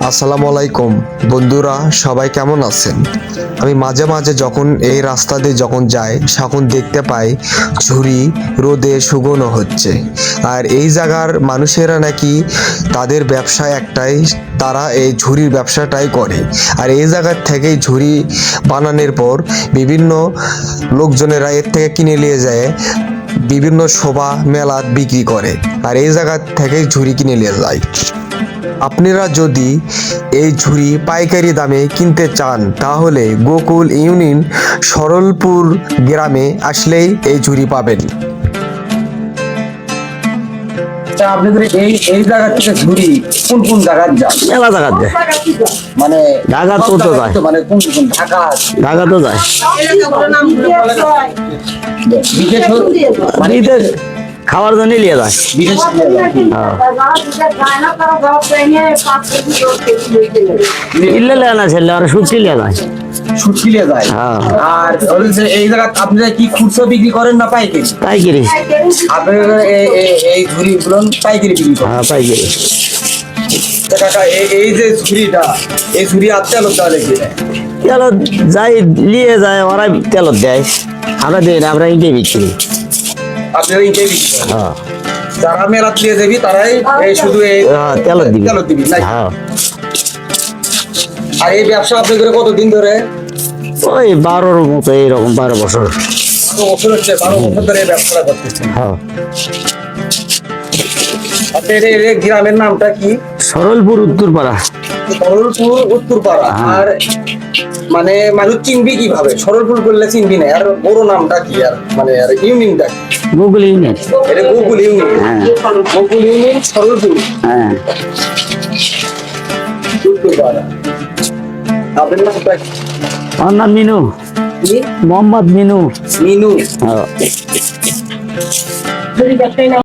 আসসালামু আলাইকুম বন্ধুরা, সবাই কেমন আছেন? আমি মাঝে মাঝে যখন এই রাস্তা দিয়ে যখন যাই তখন দেখতে পাই ঝুড়ি রোদে শুকনো হচ্ছে। আর এই জায়গার মানুষেরা নাকি তাদের ব্যবসা একটাই, তারা এই ঝুড়ির ব্যবসাটাই করে। আর এই জায়গার থেকেই ঝুড়ি বানানোর পর বিভিন্ন লোকজনেরা এর থেকে কিনে নিয়ে যায়, বিভিন্ন শোভা মেলাত বিক্রি করে। আর এই জায়গা থেকেই ঝুড়ি কিনে নিয়ে যায়। আপনারা যদি এই ঝুড়ি পাইকারি দামে কিনতে চান তাহলে গোকুল ইউনিয়ন সরলপুর গ্রামে আসলেই এই ঝুড়ি পাবেন। আপনাদের এই জায়গা থেকে ঝুড়ি কোন জায়গায় যায়? মেলা জায়গা যায়, মানে ঢাকা তো যায়, মানে কোন ঢাকা ঢাকা তো যায়, বিদেশ মানে বিদেশ খাওয়ার জন্য নিয়ে যায়। বিদেশ ইল্লে লেয় না ছেলে আর সুচি লিয়ে যায়। শুকিয়ে যায়। হ্যাঁ। আর হচ্ছে এই জায়গা আপনারা কি খুচরো বিক্রি করেন না পাইকারি? পাইকারি। আপনারা এই ঝুড়ি গুলো পাইকারি বিক্রি করেন? হ্যাঁ, পাইকারি। তো কাকা এই যে ঝুড়িটা, এই ঝুড়ি আর তেলত দেওয়া দেখি তেল যাই নিয়ে যায়, ওরা তেলত দেয়, আমরা দিই না, আমরা ইন্ডিয়া বিক্রি। আপনারা ইটাই বিক্রি করেন? হ্যাঁ, যারা মেলা দিয়ে দেবি তারাই এই শুধু এই তেলত দিবি। তেলত দিবি নাকি? হ্যাঁ, আর এই ব্যবসা আপনাদের কতদিন ধরে? ওই 12-র মতো, এইরকম 12 বছর। 12 বছর হচ্ছে। 12 বছর ধরে এই ব্যবসাটা করতেছেন। হ্যাঁ, আপনার এই গ্রামের নামটা কি? সরলপুর উত্তরপাড়া। সরলপুর উত্তরপাড়া। আর মানে মানুষ চিনবি কিভাবে? সরলপুর বললে চিনবি না। আর বড় নামটা কি? আর মানে আর ইউনিয়নটা কি? Google union. এটা গোকুল ইউনিয়ন। হ্যাঁ। গোকুল ইউনিয়ন সরলপুর হ্যাঁ, উত্তরপাড়া। আপনার নামটা কি? আমার নাম মিনু, মোহাম্মদ মিনু। মিনু। হ্যাঁ।